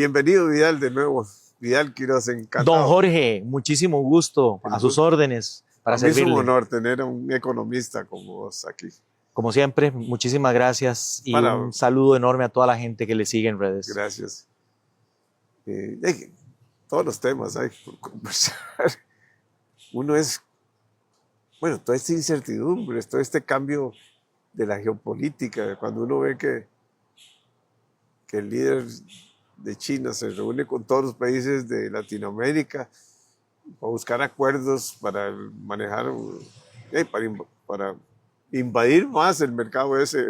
Bienvenido, Vidal, de nuevo. Vidal Quiroz, encantado. Don Jorge, muchísimo gusto, a sus órdenes, para A mí es un servirle. honor tener a un economista como vos aquí. Como siempre, muchísimas gracias y un saludo enorme a toda la gente que le sigue en redes. Gracias. Todos los temas hay por conversar. Uno es, bueno, toda esta incertidumbre, todo este cambio de la geopolítica, cuando uno ve que el líder de China se reúne con todos los países de Latinoamérica para buscar acuerdos para manejar, para invadir más el mercado ese.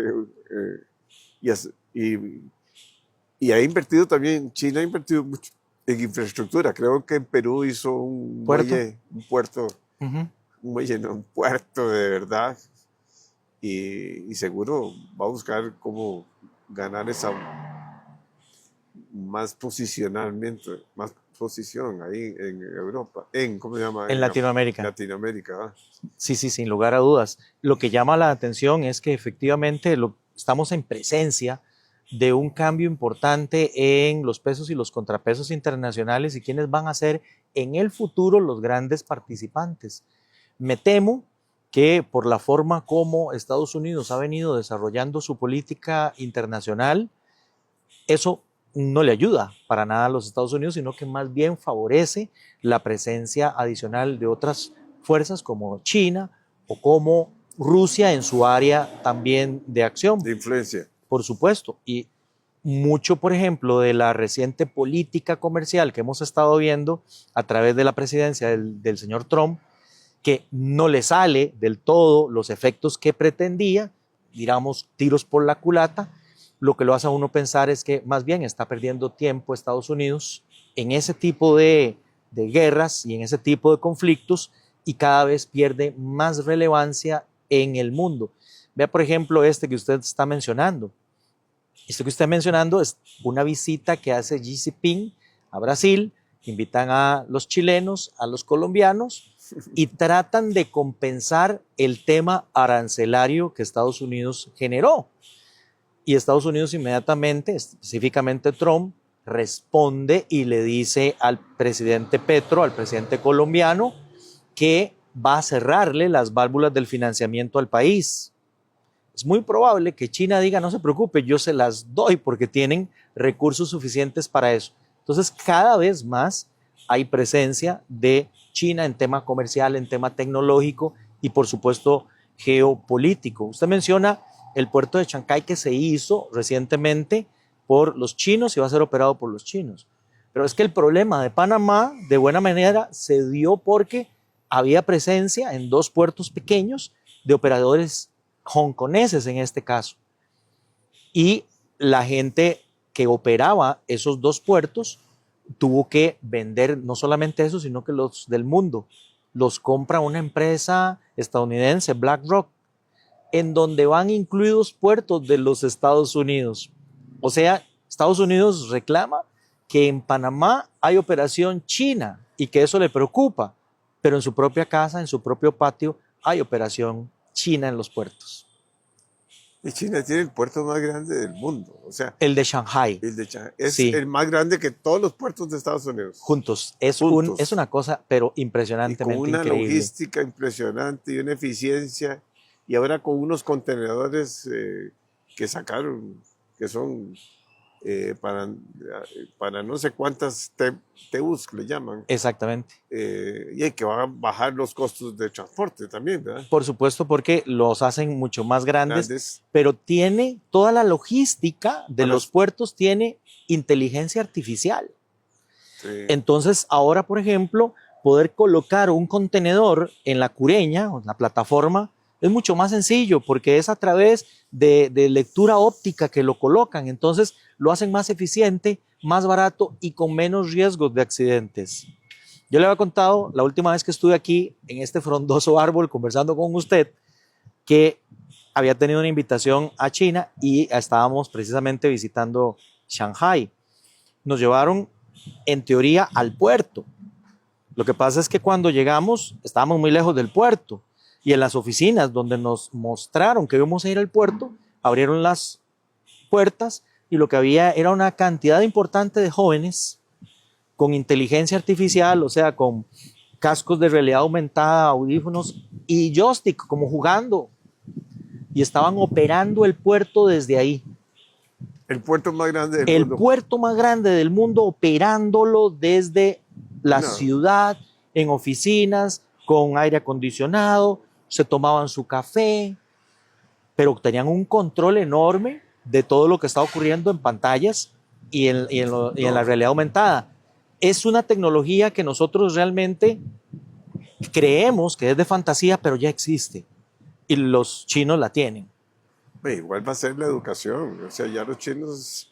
Y ha invertido también, China ha invertido mucho en infraestructura. Creo que en Perú hizo un puerto, un muelle, no, un puerto de verdad. Y seguro va a buscar cómo ganar esa más posición ahí en Europa, ¿cómo se llama? En Latinoamérica. Latinoamérica. Sí, sin lugar a dudas. Lo que llama la atención es que efectivamente estamos en presencia de un cambio importante en los pesos y los contrapesos internacionales y quiénes van a ser en el futuro los grandes participantes. Me temo que por la forma como Estados Unidos ha venido desarrollando su política internacional, eso no le ayuda para nada a los Estados Unidos, sino que más bien favorece la presencia adicional de otras fuerzas como China o como Rusia en su área también de acción. De influencia. Por supuesto. Y mucho, por ejemplo, de la reciente política comercial que hemos estado viendo a través de la presidencia del señor Trump, que no le sale del todo los efectos que pretendía, digamos, tiros por la culata, lo que lo hace a uno pensar es que más bien está perdiendo tiempo Estados Unidos en ese tipo de guerras y en ese tipo de conflictos y cada vez pierde más relevancia en el mundo. Vea, por ejemplo, este que usted está mencionando. Esto que usted está mencionando es una visita que hace Xi Jinping a Brasil, invitan a los chilenos, a los colombianos y tratan de compensar el tema arancelario que Estados Unidos generó. Y Estados Unidos inmediatamente, específicamente Trump, responde y le dice al presidente Petro, al presidente colombiano, que va a cerrarle las válvulas del financiamiento al país. Es muy probable que China diga, no se preocupe, yo se las doy porque tienen recursos suficientes para eso. Entonces, cada vez más hay presencia de China en tema comercial, en tema tecnológico y, por supuesto, geopolítico. Usted menciona el puerto de Chancay que se hizo recientemente por los chinos y va a ser operado por los chinos. Pero es que el problema de Panamá, de buena manera, se dio porque había presencia en dos puertos pequeños de operadores hongkoneses en este caso. Y la gente que operaba esos dos puertos tuvo que vender no solamente eso, sino que los del mundo. Los compra una empresa estadounidense, BlackRock, en donde van incluidos puertos de los Estados Unidos. O sea, Estados Unidos reclama que en Panamá hay operación china y que eso le preocupa, pero en su propia casa, en su propio patio, hay operación china en los puertos. Y China tiene el puerto más grande del mundo. O sea, el de Shanghai. El de Shanghai es el más grande que todos los puertos de Estados Unidos. Juntos. Es una cosa, pero impresionantemente increíble. Y con una logística impresionante y una eficiencia. Y ahora con unos contenedores que sacaron, que son para no sé cuántas TEUs le llaman. Exactamente. Y que van a bajar los costos de transporte también, ¿verdad? Por supuesto, porque los hacen mucho más grandes. Pero tiene toda la logística de los puertos, tiene inteligencia artificial. Sí. Entonces, ahora, por ejemplo, poder colocar un contenedor en la cureña, o en la plataforma, es mucho más sencillo porque es a través de lectura óptica que lo colocan. Entonces lo hacen más eficiente, más barato y con menos riesgos de accidentes. Yo le había contado la última vez que estuve aquí en este frondoso árbol conversando con usted que había tenido una invitación a China y estábamos precisamente visitando Shanghai. Nos llevaron en teoría al puerto. Lo que pasa es que cuando llegamos estábamos muy lejos del puerto. Y en las oficinas donde nos mostraron que íbamos a ir al puerto, abrieron las puertas, y lo que había era una cantidad importante de jóvenes con inteligencia artificial, o sea, con cascos de realidad aumentada, audífonos y joystick, como jugando, y estaban operando el puerto desde ahí. El puerto más grande del El mundo. puerto más grande del mundo, operándolo desde la No. ciudad, en oficinas, con aire acondicionado, se tomaban su café, pero tenían un control enorme de todo lo que está ocurriendo en pantallas y en la realidad aumentada. Es una tecnología que nosotros realmente creemos que es de fantasía, pero ya existe. Y los chinos la tienen. Igual va a ser la educación. O sea, ya los chinos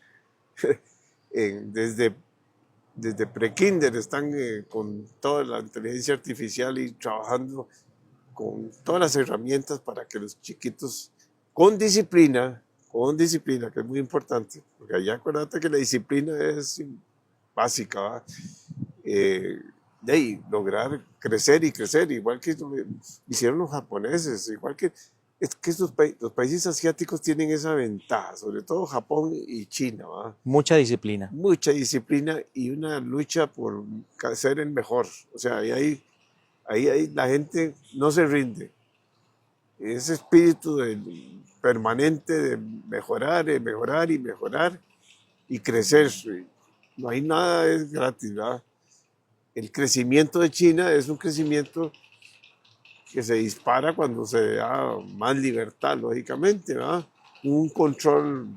desde pre-kinder están con toda la inteligencia artificial y trabajando con todas las herramientas para que los chiquitos, con disciplina, que es muy importante, porque allá acuérdate que la disciplina es básica, ¿va? De ahí, lograr crecer y crecer, igual que lo hicieron los japoneses, igual que es que los países asiáticos tienen esa ventaja, sobre todo Japón y China, ¿va? Mucha disciplina. Mucha disciplina y una lucha por ser el mejor. O sea, ahí la gente no se rinde. Ese espíritu permanente de mejorar y crecer. No hay nada es gratis, ¿verdad? El crecimiento de China es un crecimiento que se dispara cuando se da más libertad, lógicamente, ¿verdad? Un control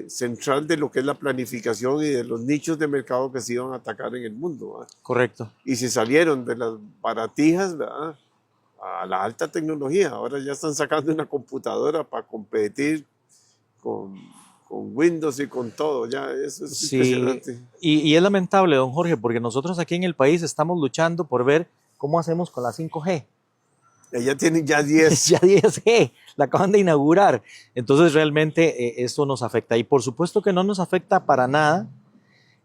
central de lo que es la planificación y de los nichos de mercado que se iban a atacar en el mundo, ¿verdad? Correcto. Y se salieron de las baratijas, ¿verdad?, a la alta tecnología. Ahora ya están sacando una computadora para competir con Windows y con todo. Ya eso es impresionante. Y es lamentable, don Jorge, porque nosotros aquí en el país estamos luchando por ver cómo hacemos con la 5G. Ya tienen ya 10. Ya 10G, la acaban de inaugurar. Entonces realmente esto nos afecta. Y por supuesto que no nos afecta para nada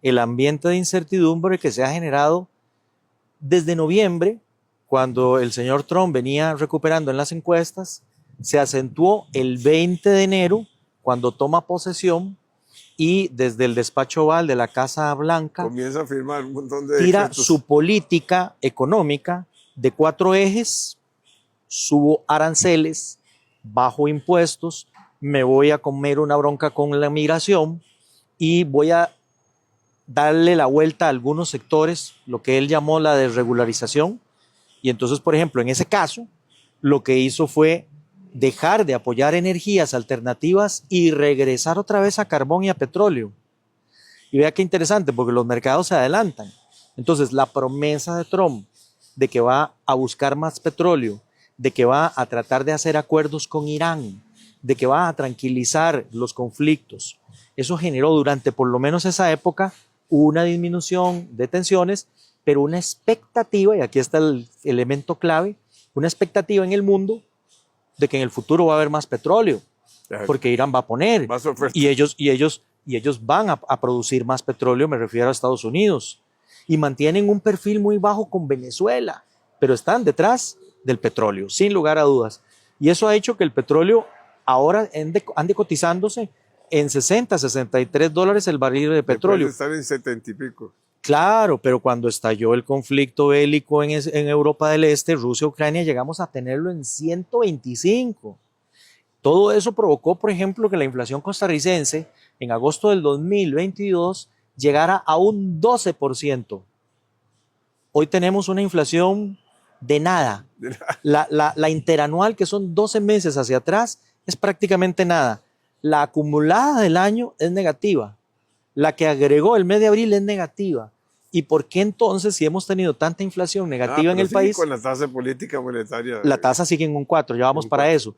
el ambiente de incertidumbre que se ha generado desde noviembre, cuando el señor Trump venía recuperando en las encuestas, se acentuó el 20 de enero, cuando toma posesión y desde el despacho Oval de la Casa Blanca comienza a firmar un montón de tira decretos. su política económica de 4 ejes: subo aranceles, bajo impuestos, me voy a comer una bronca con la migración y voy a darle la vuelta a algunos sectores, lo que él llamó la desregularización. Y entonces, por ejemplo, en ese caso, lo que hizo fue dejar de apoyar energías alternativas y regresar otra vez a carbón y a petróleo. Y vea qué interesante, porque los mercados se adelantan. Entonces, la promesa de Trump de que va a buscar más petróleo, de que va a tratar de hacer acuerdos con Irán, de que va a tranquilizar los conflictos, eso generó durante por lo menos esa época una disminución de tensiones, pero una expectativa, y aquí está el elemento clave, una expectativa en el mundo de que en el futuro va a haber más petróleo, porque Irán va a poner, Más oferta. y ellos van a producir más petróleo, me refiero a Estados Unidos, y mantienen un perfil muy bajo con Venezuela, pero están detrás del petróleo, sin lugar a dudas. Y eso ha hecho que el petróleo ahora ande cotizándose en 60, 63 dólares el barril de petróleo. Después de estar en 70 y pico. Claro, pero cuando estalló el conflicto bélico en Europa del Este, Rusia-Ucrania, llegamos a tenerlo en 125. Todo eso provocó, por ejemplo, que la inflación costarricense en agosto del 2022 llegara a un 12%. Hoy tenemos una inflación de nada. La interanual, que son 12 meses hacia atrás, es prácticamente nada. La acumulada del año es negativa. La que agregó el mes de abril es negativa. ¿Y por qué entonces, si hemos tenido tanta inflación negativa en el país? Con la tasa de política monetaria. La tasa sigue en un 4, ya vamos para eso.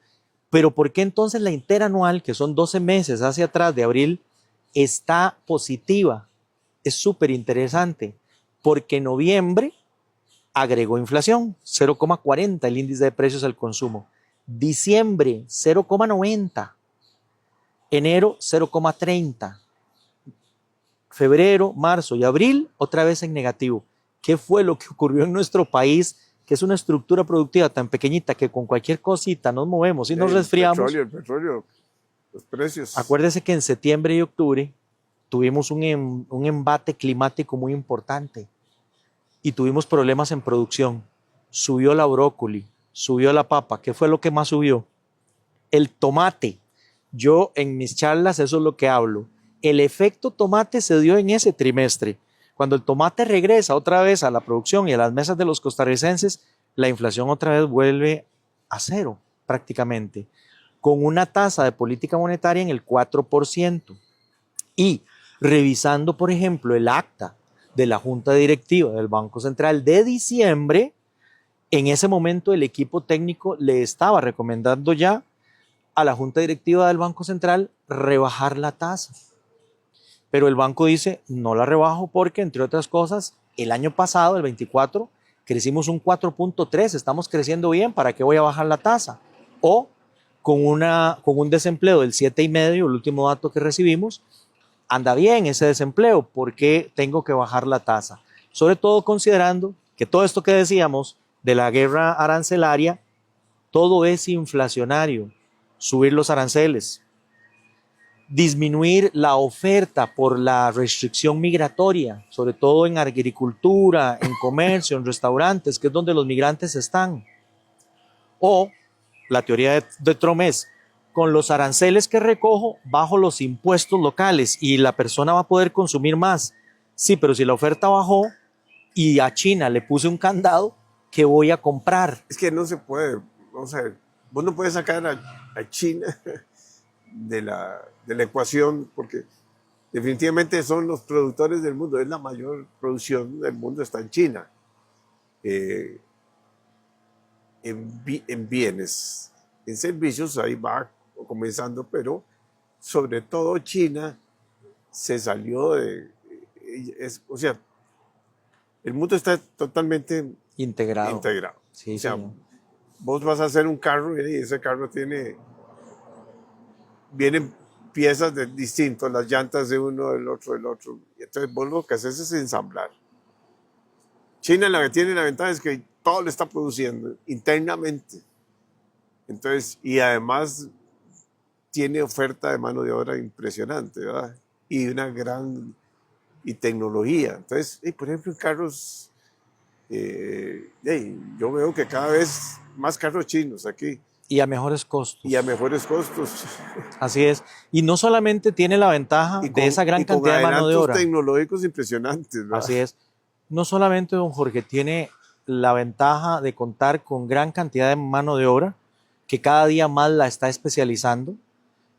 Pero ¿por qué entonces la interanual, que son 12 meses hacia atrás de abril, está positiva? Es súper interesante, porque en noviembre agregó inflación, 0,40 el índice de precios al consumo. Diciembre, 0,90. Enero, 0,30. Febrero, marzo y abril, otra vez en negativo. ¿Qué fue lo que ocurrió en nuestro país, que es una estructura productiva tan pequeñita que con cualquier cosita nos movemos y nos resfriamos? El petróleo. los precios. Acuérdese que en septiembre y octubre tuvimos un embate climático muy importante y tuvimos problemas en producción. Subió la brócoli, subió la papa. ¿Qué fue lo que más subió? El tomate. Yo en mis charlas eso es lo que hablo. El efecto tomate se dio en ese trimestre. Cuando el tomate regresa otra vez a la producción y a las mesas de los costarricenses, la inflación otra vez vuelve a cero prácticamente, con una tasa de política monetaria en el 4%. Y revisando, por ejemplo, el acta de la Junta Directiva del Banco Central de diciembre, en ese momento el equipo técnico le estaba recomendando ya a la Junta Directiva del Banco Central rebajar la tasa. Pero el banco dice, no la rebajo porque, entre otras cosas, el año pasado, el 24, crecimos un 4.3, estamos creciendo bien, ¿para qué voy a bajar la tasa? O con un desempleo del 7,5, el último dato que recibimos, anda bien ese desempleo, ¿por qué tengo que bajar la tasa? Sobre todo considerando que todo esto que decíamos de la guerra arancelaria, todo es inflacionario. Subir los aranceles, disminuir la oferta por la restricción migratoria, sobre todo en agricultura, en comercio, en restaurantes, que es donde los migrantes están. O la teoría de Trump es, con los aranceles que recojo, bajo los impuestos locales y la persona va a poder consumir más. Sí, pero si la oferta bajó y a China le puse un candado, ¿qué voy a comprar? Es que no se puede, vamos a ver, vos no puedes sacar a China de la ecuación porque definitivamente son los productores del mundo, es la mayor producción del mundo, está en China. En bienes, en servicios ahí va comenzando, pero sobre todo China se salió o sea, el mundo está totalmente Integrado. Sí, o sea, señor. vos vas a hacer un carro y ese carro vienen piezas distintas, las llantas de uno, del otro, del otro. Y entonces vos lo que haces es ensamblar. China lo que tiene la ventaja es que todo lo está produciendo internamente. Entonces, y además tiene oferta de mano de obra impresionante, ¿verdad? Y una gran tecnología. Entonces, por ejemplo, en carros, yo veo que cada vez más carros chinos aquí. Y a mejores costos. Y a mejores costos. Así es. Y no solamente tiene la ventaja de esa gran cantidad de mano de obra. Tecnológicos impresionantes, ¿verdad? Así es. No solamente, don Jorge, tiene la ventaja de contar con gran cantidad de mano de obra, que cada día más la está especializando.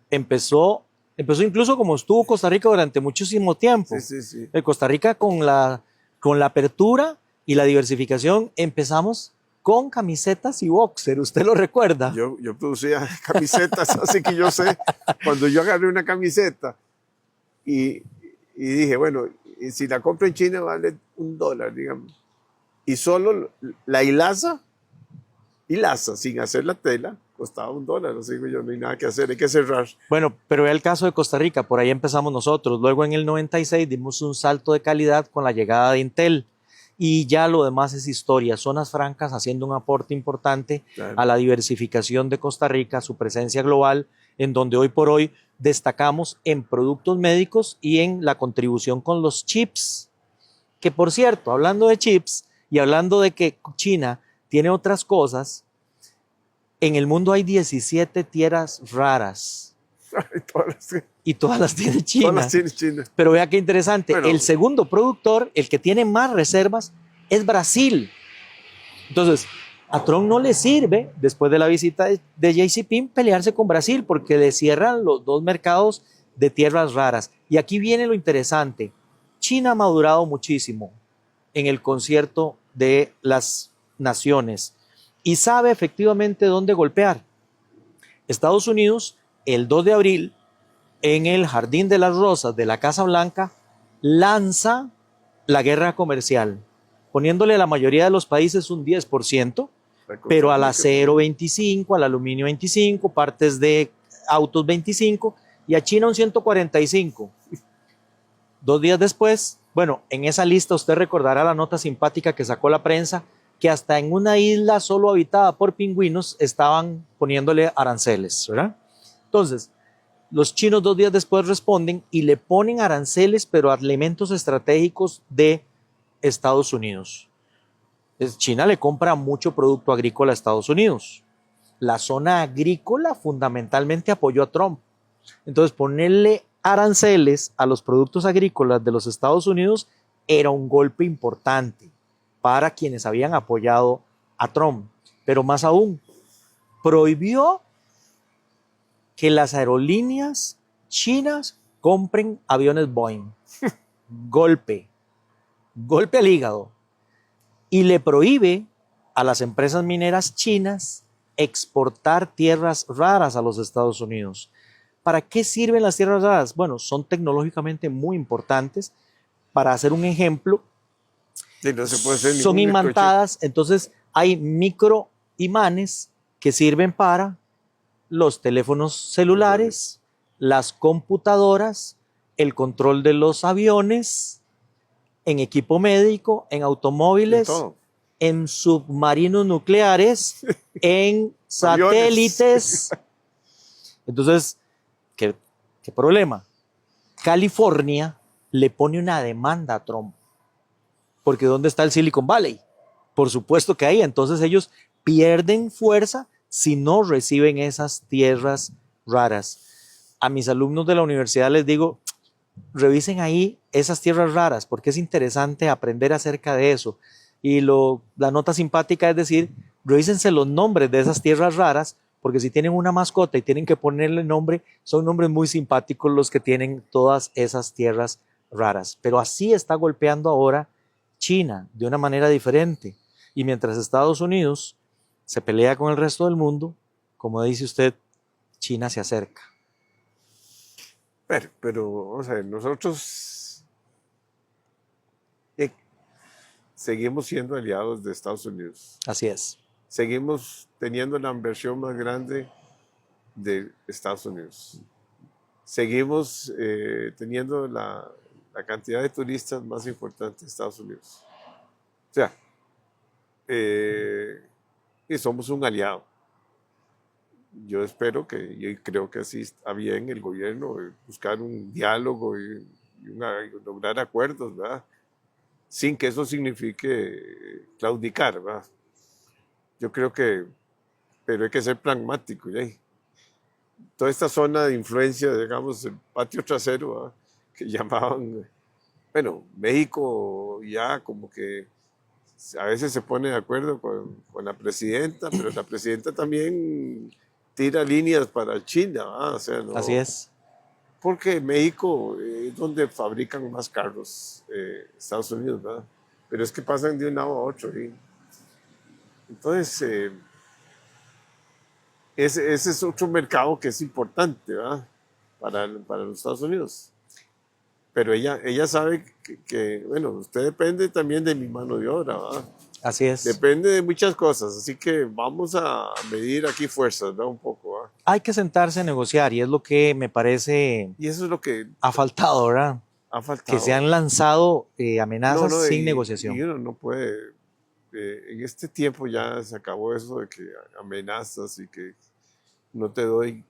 Empezó incluso como estuvo Costa Rica durante muchísimo tiempo. Sí. Costa Rica con la apertura y la diversificación empezamos con camisetas y boxer, ¿usted lo recuerda? Yo producía camisetas, así que yo sé, cuando yo agarré una camiseta y dije, bueno, si la compro en China vale $1, digamos, y solo la hilaza, sin hacer la tela, costaba $1, así que yo no hay nada que hacer, hay que cerrar. Bueno, pero vea el caso de Costa Rica, por ahí empezamos nosotros, luego en el 96 dimos un salto de calidad con la llegada de Intel, y ya lo demás es historia. Zonas Francas haciendo un aporte importante a la diversificación de Costa Rica, su presencia global, en donde hoy por hoy destacamos en productos médicos y en la contribución con los chips. Que por cierto, hablando de chips y hablando de que China tiene otras cosas, en el mundo hay 17 tierras raras. Y todas las tiene China. Todas las tiene China. Pero vea qué interesante, el segundo productor, el que tiene más reservas, es Brasil. Entonces, a Trump no le sirve, después de la visita de Xi Jinping, pelearse con Brasil, porque le cierran los dos mercados de tierras raras. Y aquí viene lo interesante. China ha madurado muchísimo en el concierto de las naciones y sabe efectivamente dónde golpear. Estados Unidos, el 2 de abril, en el Jardín de las Rosas de la Casa Blanca, lanza la guerra comercial, poniéndole a la mayoría de los países un 10%, pero al acero 25%, al aluminio 25%, partes de autos 25% y a China un 145%. 2 días después, bueno, en esa lista usted recordará la nota simpática que sacó la prensa, que hasta en una isla solo habitada por pingüinos estaban poniéndole aranceles, ¿verdad? Entonces, Los chinos 2 días después responden y le ponen aranceles, pero a elementos estratégicos de Estados Unidos. China le compra mucho producto agrícola a Estados Unidos. La zona agrícola fundamentalmente apoyó a Trump. Entonces, ponerle aranceles a los productos agrícolas de los Estados Unidos era un golpe importante para quienes habían apoyado a Trump. Pero más aún, prohibió que las aerolíneas chinas compren aviones Boeing. Golpe al hígado. Y le prohíbe a las empresas mineras chinas exportar tierras raras a los Estados Unidos. ¿Para qué sirven las tierras raras? Bueno, son tecnológicamente muy importantes. Para hacer un ejemplo, no se puede hacer son imantadas, entonces hay microimanes que sirven para los teléfonos celulares, las computadoras, el control de los aviones, en equipo médico, en automóviles, en submarinos nucleares, en satélites. Entonces, ¿qué problema? California le pone una demanda a Trump. Porque ¿dónde está el Silicon Valley? Por supuesto que ahí. Entonces ellos pierden fuerza si no reciben esas tierras raras. A mis alumnos de la universidad les digo, revisen ahí esas tierras raras, porque es interesante aprender acerca de eso. Y la nota simpática es decir, revísense los nombres de esas tierras raras, porque si tienen una mascota y tienen que ponerle nombre, son nombres muy simpáticos los que tienen todas esas tierras raras. Pero así está golpeando ahora China de una manera diferente. Y mientras Estados Unidos se pelea con el resto del mundo, como dice usted, China se acerca. Pero vamos a ver, nosotros seguimos siendo aliados de Estados Unidos. Así es. Seguimos teniendo la inversión más grande de Estados Unidos. Seguimos teniendo la cantidad de turistas más importante de Estados Unidos. O sea, y somos un aliado. Yo espero y creo que así está bien el gobierno, buscar un diálogo y lograr acuerdos, ¿verdad? Sin que eso signifique claudicar, ¿verdad? Yo creo pero hay que ser pragmático, ¿ya? Toda esta zona de influencia, digamos, el patio trasero, ¿verdad? Que llamaban, bueno, México ya como que a veces se pone de acuerdo con la presidenta, pero la presidenta también tira líneas para China, ¿verdad? O sea, ¿no? Así es. Porque México es donde fabrican más carros, Estados Unidos, ¿verdad? Pero es que pasan de un lado a otro, ¿sí? Entonces, ese es otro mercado que es importante, ¿verdad? Para los Estados Unidos. Pero ella sabe que, bueno, usted depende también de mi mano de obra, ¿verdad? Así es. Depende de muchas cosas, así que vamos a medir aquí fuerzas, ¿verdad? Un poco, ¿verdad? Hay que sentarse a negociar y es lo que me parece Y eso es lo que ha faltado, ¿verdad? ha faltado. Que se han lanzado amenazas sin negociación. Y uno no puede, en este tiempo ya se acabó eso de que amenazas y que no te doy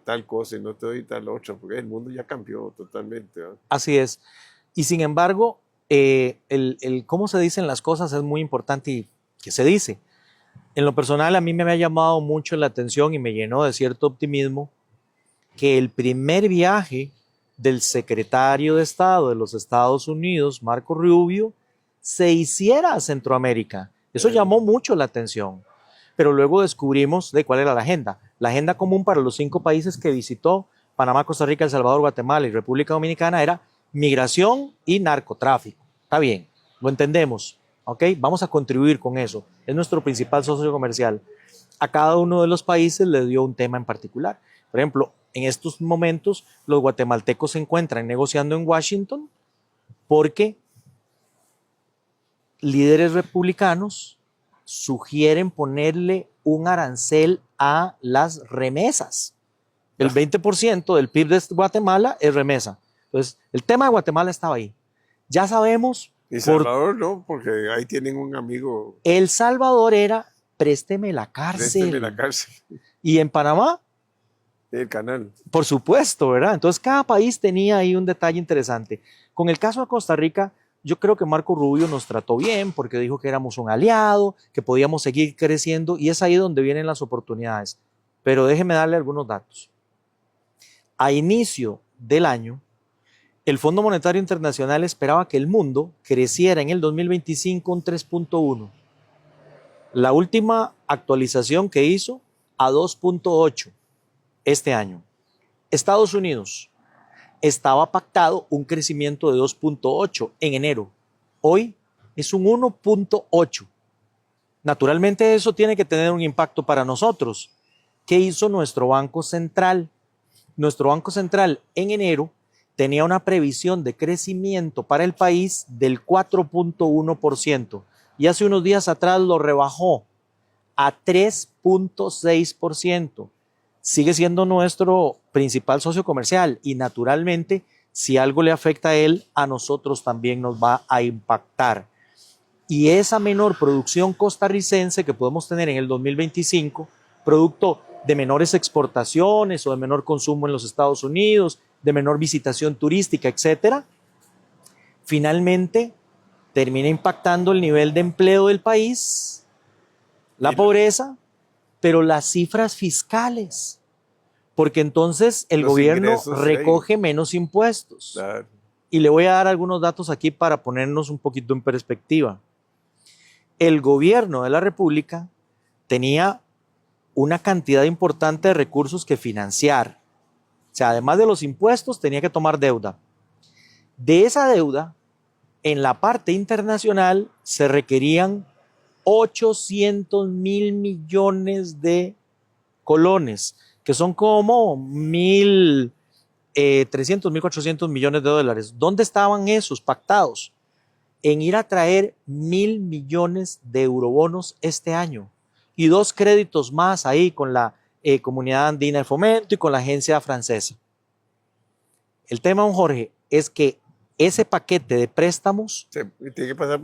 tal cosa y no te doy tal otra, porque el mundo ya cambió totalmente, ¿verdad? Así es. Y sin embargo, el cómo se dicen las cosas es muy importante y qué se dice. En lo personal, a mí me ha llamado mucho la atención y me llenó de cierto optimismo que el primer viaje del secretario de Estado de los Estados Unidos, Marco Rubio, se hiciera a Centroamérica. Eso llamó mucho la atención. Pero luego descubrimos de cuál era la agenda. La agenda común para los 5 países que visitó, Panamá, Costa Rica, El Salvador, Guatemala y República Dominicana, era migración y narcotráfico. Está bien, lo entendemos. ¿Ok? Vamos a contribuir con eso. Es nuestro principal socio comercial. A cada uno de los países le dio un tema en particular. Por ejemplo, en estos momentos los guatemaltecos se encuentran negociando en Washington porque líderes republicanos sugieren ponerle un arancel a las remesas. El 20% del PIB de Guatemala es remesa. Entonces, el tema de Guatemala estaba ahí. Ya sabemos. Y Salvador no, porque ahí tienen un amigo. El Salvador era présteme la cárcel. Présteme la cárcel. Y en Panamá, El canal. Por supuesto, ¿verdad? Entonces cada país tenía ahí un detalle interesante. Con el caso de Costa Rica, yo creo que Marco Rubio nos trató bien porque dijo que éramos un aliado, que podíamos seguir creciendo y es ahí donde vienen las oportunidades. Pero déjeme darle algunos datos. A inicio del año, el Fondo Monetario Internacional esperaba que el mundo creciera en el 2025 un 3.1. La última actualización que hizo a 2.8 este año. Estados Unidos estaba pactado un crecimiento de 2.8 en enero. Hoy es un 1.8. Naturalmente eso tiene que tener un impacto para nosotros. ¿Qué hizo nuestro Banco Central? Nuestro Banco Central en enero tenía una previsión de crecimiento para el país del 4.1% y hace unos días atrás lo rebajó a 3.6%. Sigue siendo nuestro principal socio comercial y naturalmente si algo le afecta a él, a nosotros también nos va a impactar. Y esa menor producción costarricense que podemos tener en el 2025, producto de menores exportaciones o de menor consumo en los Estados Unidos, de menor visitación turística, etcétera, finalmente termina impactando el nivel de empleo del país, la pobreza, pero las cifras fiscales, porque entonces el gobierno recoge menos impuestos. Claro. Y le voy a dar algunos datos aquí para ponernos un poquito en perspectiva. El gobierno de la República tenía una cantidad importante de recursos que financiar. O sea, además de los impuestos, tenía que tomar deuda. De esa deuda, en la parte internacional se requerían 800.000 millones de colones, que son como 1.300, 1.400 millones de dólares. ¿Dónde estaban esos pactados? En ir a traer 1.000 millones de eurobonos este año y 2 créditos más ahí con la Comunidad Andina de Fomento y con la agencia francesa. El tema, don Jorge, es que ese paquete de préstamos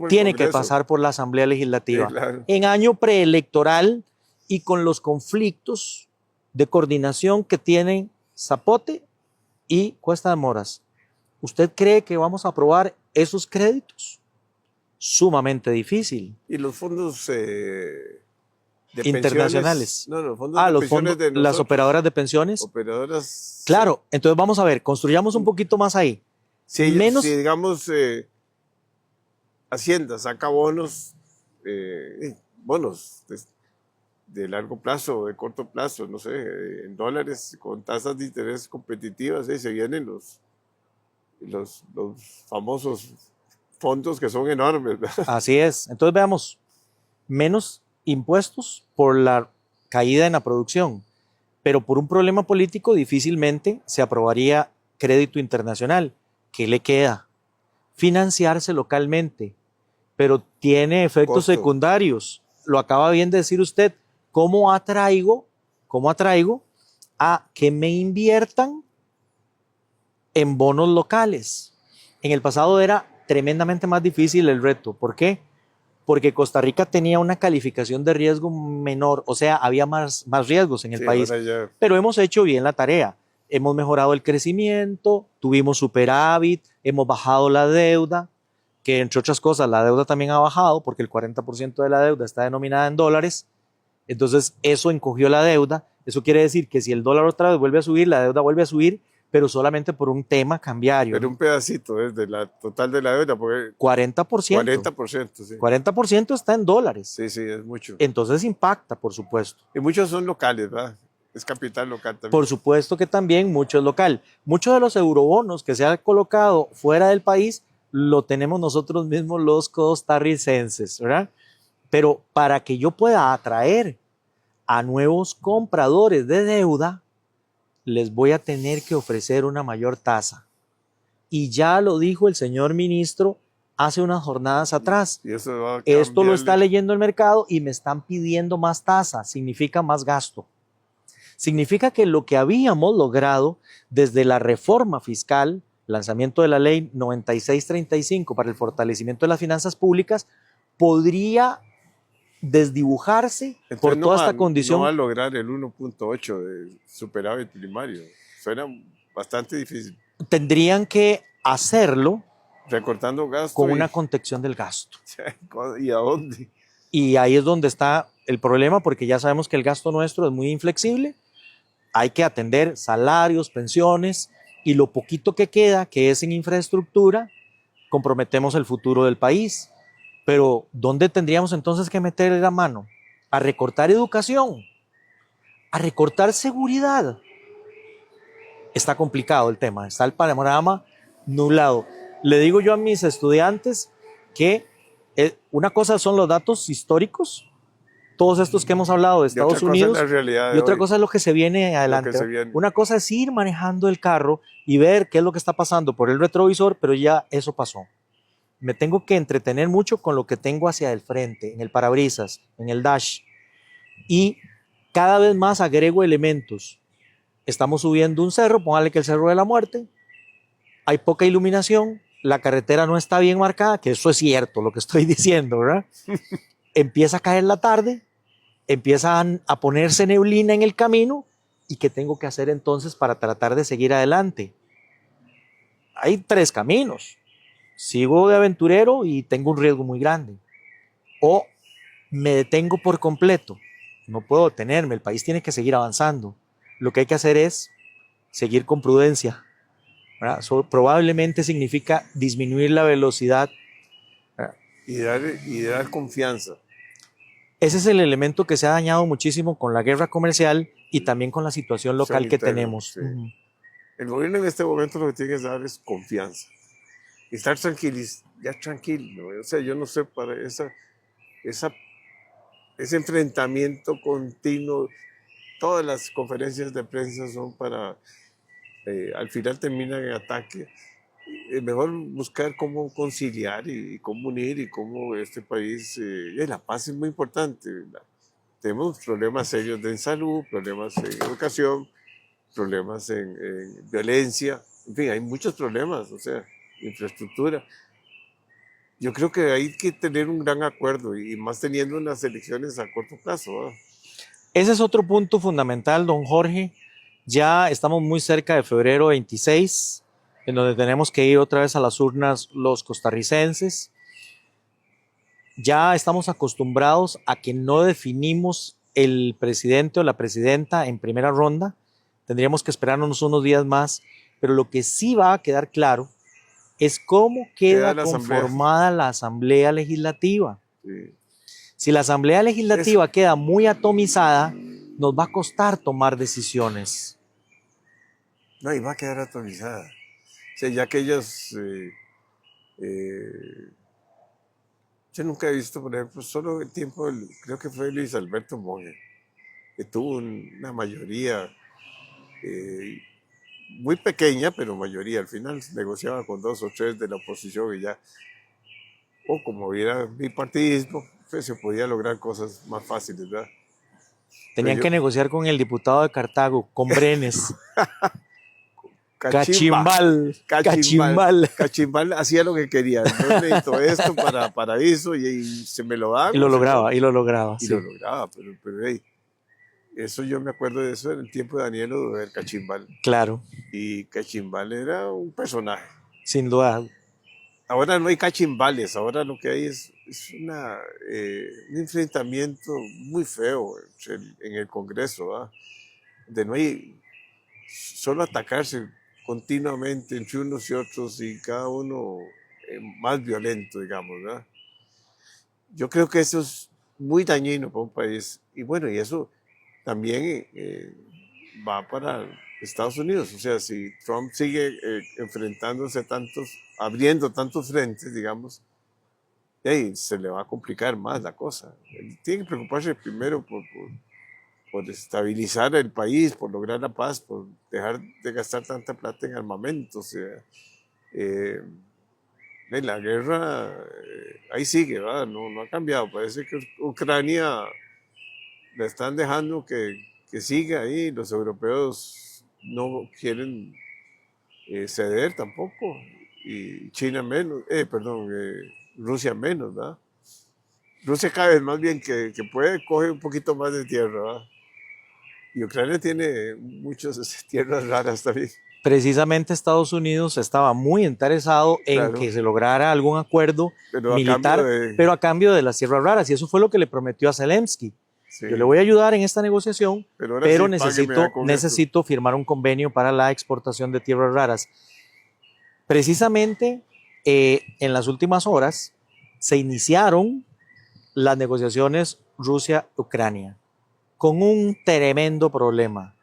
tiene que pasar por la Asamblea Legislativa. Sí, claro. En año preelectoral y con los conflictos de coordinación que tienen Zapote y Cuesta de Moras. ¿Usted cree que vamos a aprobar esos créditos? Sumamente difícil. Y los fondos de internacionales. No, los fondos de los pensiones fondos, de nosotros. las operadoras de pensiones. Operadoras. Claro, entonces vamos a ver, construyamos un poquito más ahí. Si Menos, digamos, Hacienda saca bonos de largo plazo, de corto plazo, no sé, en dólares, con tasas de interés competitivas, se vienen los famosos fondos que son enormes, ¿verdad? Así es. Entonces veamos, menos impuestos por la caída en la producción, pero por un problema político difícilmente se aprobaría crédito internacional. ¿Qué le queda? Financiarse localmente, pero tiene efectos secundarios. Lo acaba bien de decir usted. ¿Cómo atraigo a que me inviertan en bonos locales? En el pasado era tremendamente más difícil el reto. ¿Por qué? Porque Costa Rica tenía una calificación de riesgo menor, o sea, había más riesgos en el país. Pero hemos hecho bien la tarea. Hemos mejorado el crecimiento, tuvimos superávit, hemos bajado la deuda, que entre otras cosas la deuda también ha bajado porque el 40% de la deuda está denominada en dólares. Entonces eso encogió la deuda. Eso quiere decir que si el dólar otra vez vuelve a subir, la deuda vuelve a subir, pero solamente por un tema cambiario. Pero un pedacito de la total de la deuda. Porque 40%. 40%, sí. 40% está en dólares. Sí, sí, es mucho. Entonces impacta, por supuesto. Y muchos son locales, ¿verdad? Es capital local también. Por supuesto que también mucho es local. Muchos de los eurobonos que se han colocado fuera del país lo tenemos nosotros mismos los costarricenses, ¿verdad? Pero para que yo pueda atraer a nuevos compradores de deuda, les voy a tener que ofrecer una mayor tasa. Y ya lo dijo el señor ministro hace unas jornadas atrás. Y eso esto lo está leyendo el mercado y me están pidiendo más tasa. Significa más gasto. Significa que lo que habíamos logrado desde la reforma fiscal, lanzamiento de la ley 9635 para el fortalecimiento de las finanzas públicas, podría desdibujarse por Entonces toda esta no condición. va a lograr el 1.8 de superávit primario. Suena bastante difícil. Tendrían que hacerlo Recortando gasto con una contención del gasto. ¿y a dónde? Y ahí es donde está el problema, porque ya sabemos que el gasto nuestro es muy inflexible. Hay que atender salarios, pensiones, y lo poquito que queda, que es en infraestructura, comprometemos el futuro del país. Pero ¿dónde tendríamos entonces que meter la mano? A recortar educación, a recortar seguridad. Está complicado el tema, está el panorama nublado. Le digo yo a mis estudiantes que una cosa son los datos históricos, todos estos que hemos hablado de Y otra Estados cosa es la Unidos, realidad y de otra hoy, cosa es lo que se viene lo que adelante. se viene. Una cosa es ir manejando el carro y ver qué es lo que está pasando por el retrovisor, pero ya eso pasó. Me tengo que entretener mucho con lo que tengo hacia el frente, en el parabrisas, en el dash, y cada vez más agrego elementos. Estamos subiendo un cerro, póngale que el Cerro de la Muerte, hay poca iluminación, la carretera no está bien marcada, que eso es cierto lo que estoy diciendo, ¿verdad? Empieza a caer la tarde, empiezan a ponerse neblina en el camino, y ¿qué tengo que hacer entonces para tratar de seguir adelante? Hay tres caminos. Sigo de aventurero y tengo un riesgo muy grande. O me detengo por completo. No puedo detenerme, el país tiene que seguir avanzando. Lo que hay que hacer es seguir con prudencia, ¿verdad? Eso probablemente significa disminuir la velocidad, ¿verdad? Y dar confianza. Ese es el elemento que se ha dañado muchísimo con la guerra comercial y también con la situación local que tenemos. Sí. El gobierno en este momento lo que tiene que dar es confianza. Y estar ya tranquilo. O sea, yo no sé, para esa, ese enfrentamiento continuo, todas las conferencias de prensa son para, al final terminan en ataque. Es mejor buscar cómo conciliar y cómo unir y cómo este país, la paz es muy importante, ¿verdad? Tenemos problemas serios en salud, problemas en educación, problemas en violencia, en fin, hay muchos problemas, o sea, infraestructura. Yo creo que hay que tener un gran acuerdo y más teniendo unas elecciones a corto plazo, ¿verdad? Ese es otro punto fundamental, don Jorge. Ya estamos muy cerca de febrero 26, en donde tenemos que ir otra vez a las urnas los costarricenses. Ya estamos acostumbrados a que no definimos el presidente o la presidenta en primera ronda. Tendríamos que esperarnos unos días más, pero lo que sí va a quedar claro es cómo queda conformada la Asamblea Legislativa. Sí. Si la Asamblea Legislativa queda muy atomizada, nos va a costar tomar decisiones. No, y va a quedar atomizada. O sea, ya que ellos... yo nunca he visto, por ejemplo, solo el tiempo, creo que fue Luis Alberto Monge, que tuvo una mayoría muy pequeña, pero mayoría. Al final negociaba con dos o tres de la oposición y ya, o como hubiera bipartidismo, pues se podía lograr cosas más fáciles, ¿verdad? Tenían que negociar con el diputado de Cartago, con Brenes. Cachimbal hacía lo que quería. Yo necesito esto para eso y se me lo dan. Y lo lograba. Y lo lograba, pero hey, eso yo me acuerdo de eso en el tiempo de Daniel Oduber, Cachimbal. Claro. Y Cachimbal era un personaje. Sin duda. Ahora no hay cachimbales, ahora lo que hay es un enfrentamiento muy feo en el Congreso, ¿verdad? De no hay solo atacarse continuamente entre unos y otros y cada uno más violento, digamos, ¿verdad? Yo creo que eso es muy dañino para un país. Y bueno, y eso también va para Estados Unidos. O sea, si Trump sigue enfrentándose abriendo tantos frentes, digamos, se le va a complicar más la cosa. Él tiene que preocuparse primero por estabilizar el país, por lograr la paz, por dejar de gastar tanta plata en armamentos. O sea, la guerra ahí sigue, ¿verdad? No ha cambiado. Parece que Ucrania la están dejando que siga ahí. Los europeos no quieren ceder tampoco. Y China menos, Rusia menos, ¿verdad? Rusia cada vez más bien que puede, coge un poquito más de tierra, ¿verdad? Y Ucrania tiene muchas tierras raras también. Precisamente Estados Unidos estaba muy interesado en Claro. que se lograra algún acuerdo Pero militar, pero a cambio de las tierras raras. Y eso fue lo que le prometió a Zelensky. Sí. Yo le voy a ayudar en esta negociación, pero sí, necesito firmar un convenio para la exportación de tierras raras. Precisamente en las últimas horas se iniciaron las negociaciones Rusia-Ucrania con un tremendo problema,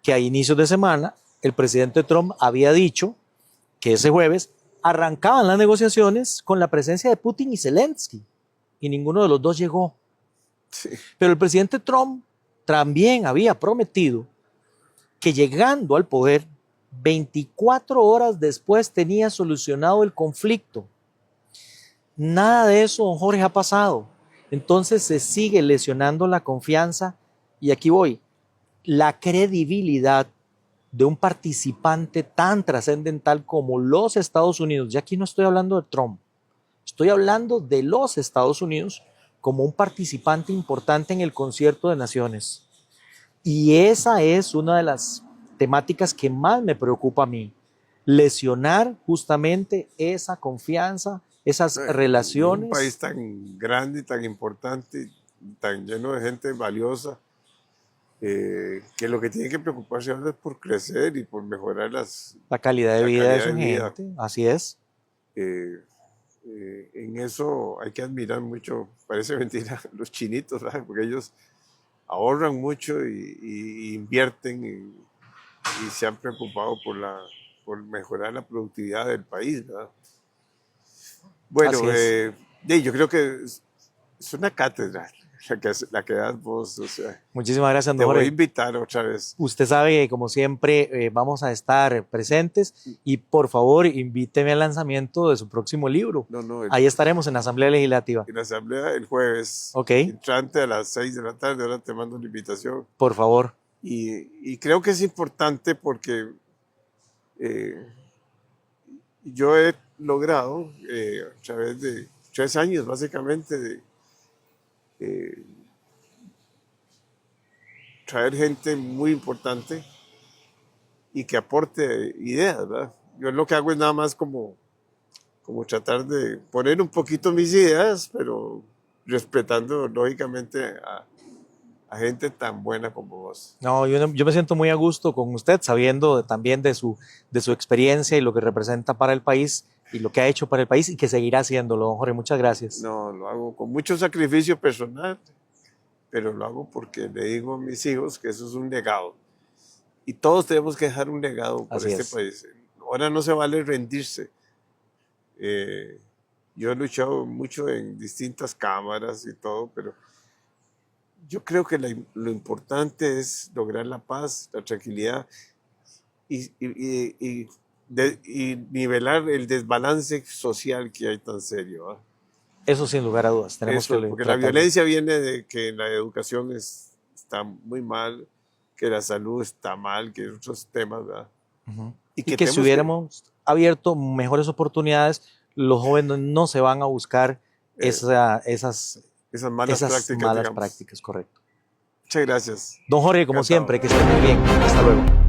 que a inicios de semana el presidente Trump había dicho que ese jueves arrancaban las negociaciones con la presencia de Putin y Zelensky, y ninguno de los dos llegó. Sí. Pero el presidente Trump también había prometido que llegando al poder, 24 horas después tenía solucionado el conflicto. Nada de eso, don Jorge, ha pasado. Entonces se sigue lesionando la confianza, y aquí voy, la credibilidad de un participante tan trascendental como los Estados Unidos. Y aquí no estoy hablando de Trump, estoy hablando de los Estados Unidos como un participante importante en el concierto de naciones. Y esa es una de las temáticas que más me preocupa a mí, lesionar justamente esa confianza, esas relaciones. Un país tan grande, tan importante, tan lleno de gente valiosa, que lo que tiene que preocuparse ahora es por crecer y por mejorar la calidad de vida de su gente. Así es. En eso hay que admirar mucho, parece mentira, los chinitos, ¿verdad? Porque ellos ahorran mucho y invierten y se han preocupado por mejorar la productividad del país, ¿verdad? Bueno, yo creo que es una cátedra la que das vos. O sea, muchísimas gracias, te don Jorge. voy a invitar otra vez. Usted sabe que, como siempre, vamos a estar presentes, y por favor invíteme al lanzamiento de su próximo libro. Ahí estaremos en la Asamblea Legislativa. En la Asamblea el jueves. Ok. Entrante a las 6 de la tarde, ahora te mando una invitación. Por favor. Y creo que es importante porque yo he logrado, a través de 3 años básicamente, traer gente muy importante y que aporte ideas, ¿verdad? Yo lo que hago es nada más como tratar de poner un poquito mis ideas, pero respetando lógicamente a gente tan buena como vos. No, yo me siento muy a gusto con usted, sabiendo también de su experiencia y lo que representa para el país y lo que ha hecho para el país y que seguirá haciéndolo, don Jorge. Muchas gracias. No, lo hago con mucho sacrificio personal, pero lo hago porque le digo a mis hijos que eso es un legado. Y todos tenemos que dejar un legado por este país. Ahora no se vale rendirse. Yo he luchado mucho en distintas cámaras y todo, pero yo creo que lo importante es lograr la paz, la tranquilidad y nivelar el desbalance social que hay tan serio, ¿eh? Eso sin lugar a dudas. Porque la violencia viene de que la educación está muy mal, que la salud está mal, que otros temas, ¿verdad? Y que si hubiéramos abierto mejores oportunidades, los jóvenes no se van a buscar esas malas prácticas, correcto. Muchas gracias. Don Jorge, como siempre, que esté muy bien. Hasta luego.